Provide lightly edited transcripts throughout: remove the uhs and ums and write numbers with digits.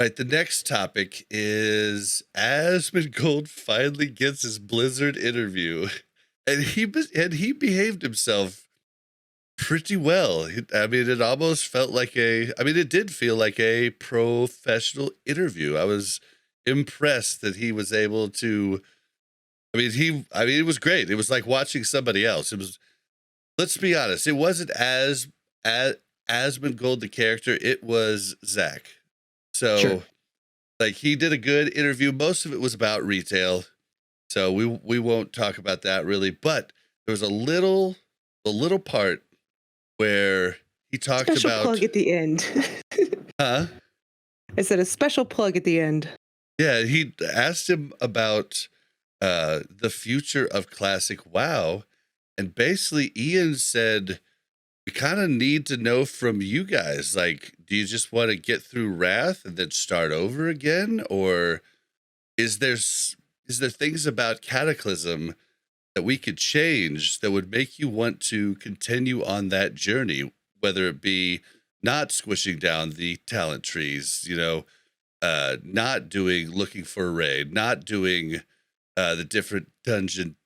Right, the next topic is Asmongold finally gets his Blizzard interview, and he behaved himself pretty well. I mean, it almost felt like it did feel like a professional interview. I was impressed that he was able to. It was great. It was like watching somebody else. It was. Let's be honest. It wasn't as Asmongold the character. It was Zach. So. Sure. Like, he did a good interview. Most of it was about retail, so we won't talk about that really. But there was a little part where he talked special about plug at the end. Huh? I said a special plug at the end. Yeah, he asked him about the future of Classic WoW, and basically Ian said, we kind of need to know from you guys, like, do you just want to get through Wrath and then start over again? Or is there things about Cataclysm that we could change that would make you want to continue on that journey, whether it be not squishing down the talent trees, not looking for a raid, not doing the different dungeon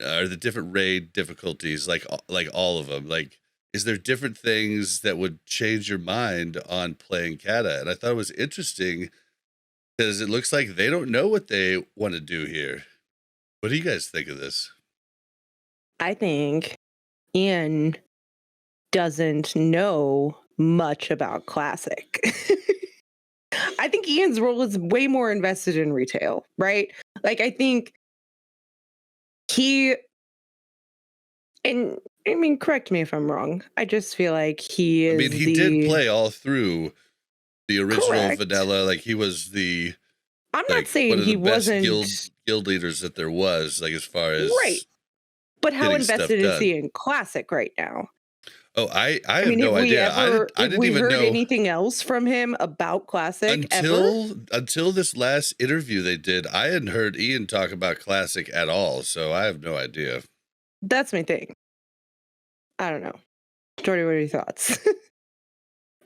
or the different raid difficulties, like all of them, like, is there different things that would change your mind on playing Kata? And I thought it was interesting because it looks like they don't know what they want to do here. What do you guys think of this? I think Ian doesn't know much about Classic. I think Ian's role is way more invested in retail, right? Like, I think correct me if I'm wrong. I just feel like he is. He did play all through the original Correct. vanilla. Like, he was the. I'm not saying he wasn't guild leaders that there was, like, as far as right. But how invested is he in Classic right now? Oh, I have no idea. I didn't even know anything else from him about Classic until this last interview they did. I hadn't heard Ian talk about Classic at all, so I have no idea. That's my thing. I don't know. Joardee, what are your thoughts?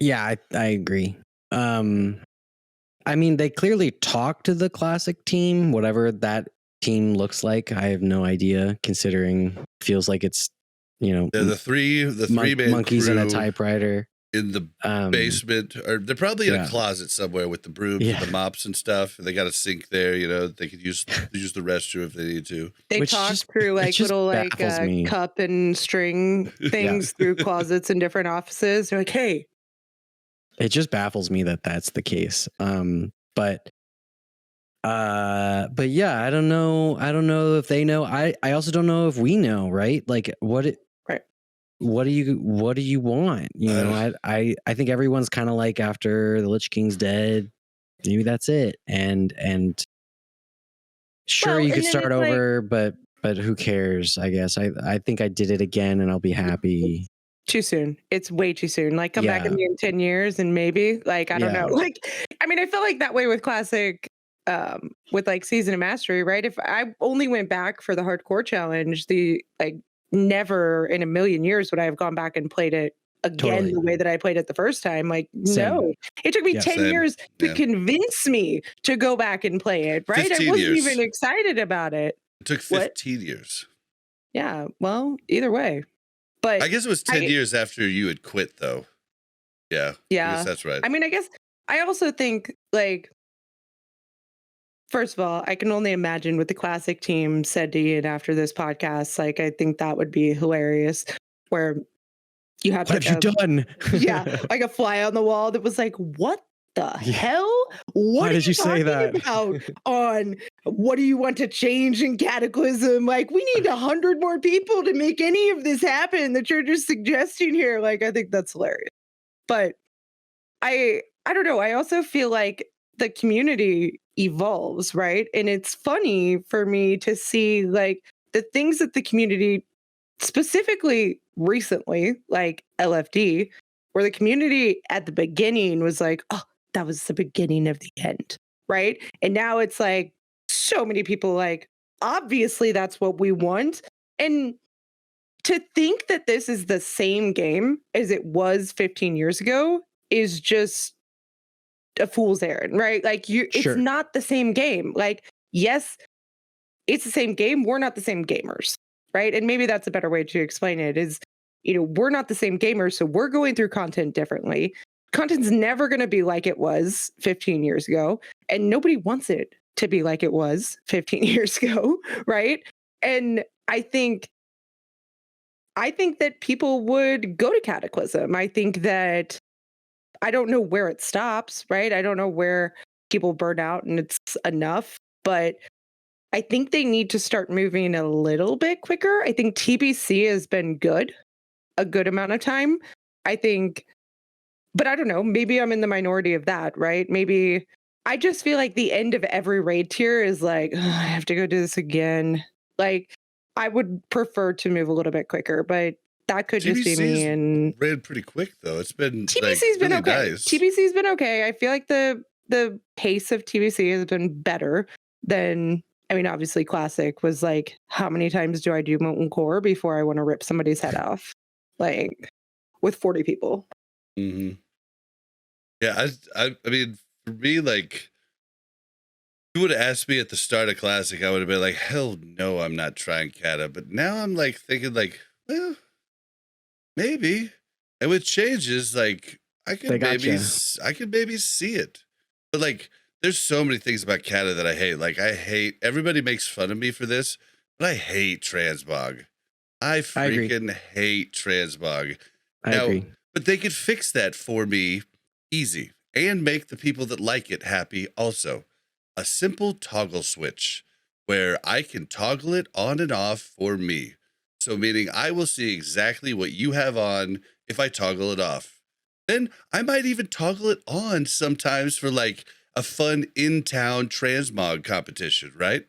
Yeah, I agree. They clearly talk to the Classic team, whatever that team looks like. I have no idea, considering feels like it's, the three monkeys in a typewriter in the basement, or they're probably in a closet somewhere with the brooms and the mops and stuff. And they got a sink there, they could use the restroom if they need to. They talk through like little cup and string things through closets in different offices. They're like, hey. It just baffles me that that's the case. But yeah, I don't know. I don't know if they know. I also don't know if we know, right? Like what do you want? I think everyone's kind of like, after the Lich King's dead, maybe that's it. And sure, you could start over, but who cares? I guess I think I did it again and I'll be happy. Too soon. It's way too soon. Like, come back in 10 years and maybe, like, I don't know. Like, I feel like that way with Classic, with like Season of Mastery, right? If I only went back for the hardcore challenge, never in a million years would I have gone back and played it again the way that I played it the first time. Like, no. It took me 10 years to convince me to go back and play it, right? I wasn't even excited about it. It took 15 years. Yeah, well, either way. But I guess it was 10 years after you had quit, though. Yeah. Yeah. I guess that's right. I guess I also think, like, first of all, I can only imagine what the Classic team said to Ian after this podcast. Like, I think that would be hilarious, where you have what have you done? Yeah, like a fly on the wall that was like, what the hell? Why did you say that? On what do you want to change in Cataclysm? Like, we need 100 more people to make any of this happen that you're just suggesting here. Like, I think that's hilarious. But I don't know. I also feel like the community evolves, right? And it's funny for me to see, like, the things that the community, specifically recently, like LFD, where the community at the beginning was like, oh, that was the beginning of the end, right? And now it's like, so many people, like, obviously that's what we want. And to think that this is the same game as it was 15 years ago is just a fool's errand, right? Like it's not the same game. Like, yes, it's the same game. We're not the same gamers, right? And maybe that's a better way to explain it is, we're not the same gamers, so we're going through content differently. Content's never going to be like it was 15 years ago, and nobody wants it to be like it was 15 years ago, right? And I think that people would go to Cataclysm. I think that I don't know where it stops, right? I don't know where people burn out and it's enough, but I think they need to start moving a little bit quicker. I think TBC has been a good amount of time. I think, but I don't know, maybe I'm in the minority of that, right? Maybe I just feel like the end of every raid tier is like, I have to go do this again. Like, I would prefer to move a little bit quicker, but that could just be me. And raid pretty quick though. It's been TBC's been really okay. Nice. TBC's been okay. I feel like the pace of TBC has been better than. I mean, obviously, Classic was like, how many times do I do Molten Core before I want to rip somebody's head off? Like, with 40 people. Mm-hmm. Yeah, I mean, for me, like, if you would have asked me at the start of Classic, I would have been like, hell no, I'm not trying Kata. But now I'm like thinking like, well, maybe. And with changes, like, I could maybe see it. But like, there's so many things about Kata that I hate. Like, everybody makes fun of me for this, but I hate Transmog. I freaking hate Transmog. I agree. But they could fix that for me easy and make the people that like it happy also. A simple toggle switch where I can toggle it on and off for me. So meaning I will see exactly what you have on if I toggle it off. Then I might even toggle it on sometimes for like a fun in-town transmog competition, right?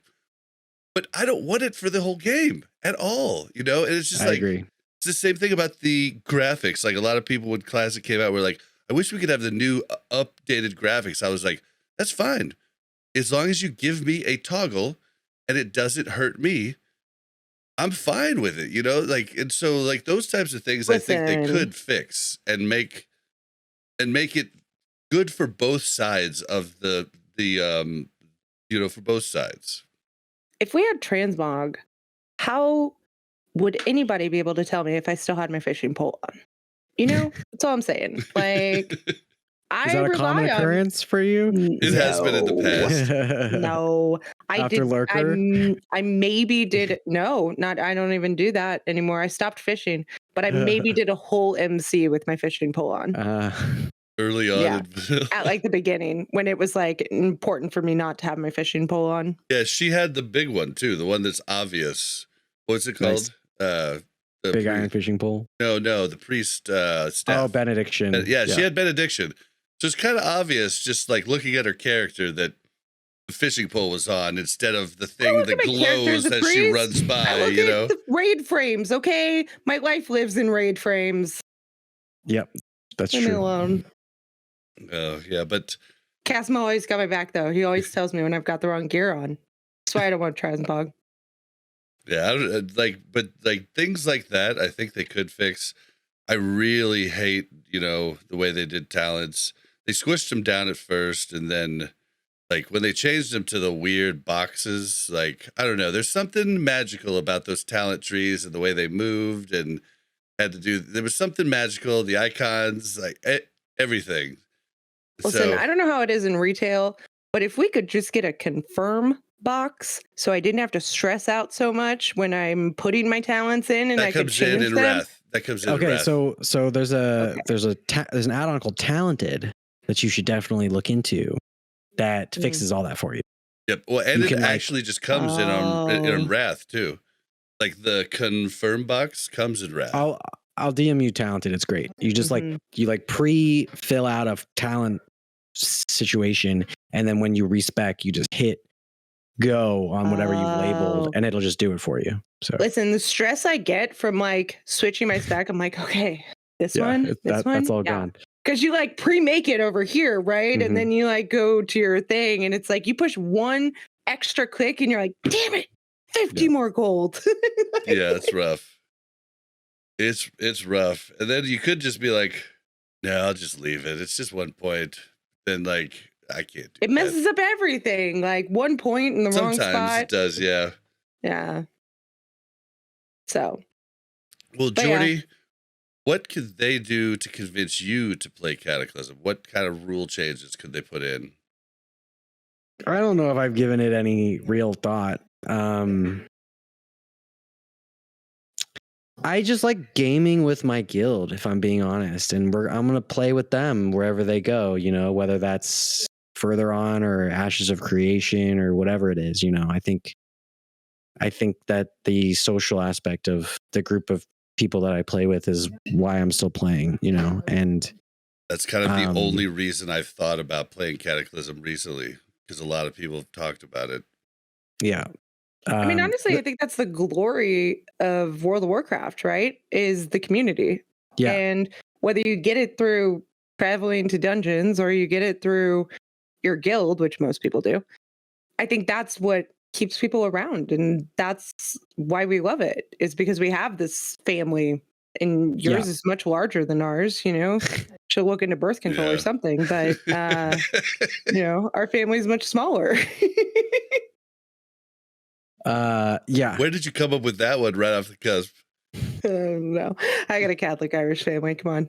But I don't want it for the whole game at all, And it's just I agree. It's the same thing about the graphics. Like a lot of people when Classic came out were like, I wish we could have the new updated graphics. I was like, that's fine. As long as you give me a toggle and it doesn't hurt me, I'm fine with it, and so like those types of things, I think they could fix and make it good for both sides of the for both sides. If we had transmog, how would anybody be able to tell me if I still had my fishing pole on? That's all I'm saying. Like, is that a common occurrence for you? It has been in the past. No, After Lurker? I maybe did. No, not. I don't even do that anymore. I stopped fishing, but I maybe did a whole MC with my fishing pole on. Early on, yeah, at like the beginning when it was like important for me not to have my fishing pole on. Yeah, she had the big one too, the one that's obvious. What's it called? Nice. Big iron fishing pole. No, the priest staff. Oh, benediction. Yeah, she had benediction. So it's kind of obvious, just like looking at her character, that the fishing pole was on instead of the thing that glows as she runs by. The raid frames. Okay, my life lives in raid frames. Yep, that's true. Leave me alone. Oh yeah, but Casmo always got my back though. He always tells me when I've got the wrong gear on. That's why I don't want Transmog. Yeah, but things like that, I think they could fix. I really hate, the way they did talents. They squished them down at first, and then, like, when they changed them to the weird boxes, like, I don't know, there's something magical about those talent trees and the way they moved and there was something magical, the icons, like, everything. Listen, I don't know how it is in retail, but if we could just get a confirm box so I didn't have to stress out so much when I'm putting my talents in and I could change them. Wrath. That comes in okay, Wrath. So there's an add-on called Talented that you should definitely look into that fixes all that for you. Yep. Well, and it actually just comes in Wrath too. Like the confirm box comes in Wrath. I'll DM you Talented. It's great. You just you pre-fill out a talent situation, and then when you respec, you just hit go on whatever you've labeled, and it'll just do it for you. So listen, the stress I get from like switching my spec, I'm like, okay, this one, that's all gone. Because you like pre-make it over here, right? And then you like go to your thing, and it's like you push one extra click, and you're like, damn it, 50 more gold. Yeah, it's rough. It's rough. And then you could just be like, no, I'll just leave it. It's just 1 point. then like I can't do It messes up everything. Like one point in the wrong spot. Sometimes it does, yeah. Yeah. So. Well, Joardee, what could they do to convince you to play Cataclysm? What kind of rule changes could they put in? I don't know if I've given it any real thought. I just like gaming with my guild, if I'm being honest, and I'm gonna play with them wherever they go. You know, whether that's further on or Ashes of Creation or whatever it is. You know, I think that the social aspect of the group of people that I play with is why I'm still playing. You know, and that's kind of the only reason I've thought about playing Cataclysm recently, because a lot of people have talked about it. Yeah. I mean, honestly, I think that's the glory of World of Warcraft, right? Is the community. Yeah. And whether you get it through traveling to dungeons or you get it through your guild, which most people do, I think that's what keeps people around. And that's why we love it, is because we have this family. And yours is much larger than ours, you know. She'll look into birth control or something, but you know, our family is much smaller. Yeah. Where did you come up with that one right off the cusp? No, I got a Catholic Irish family. Come on.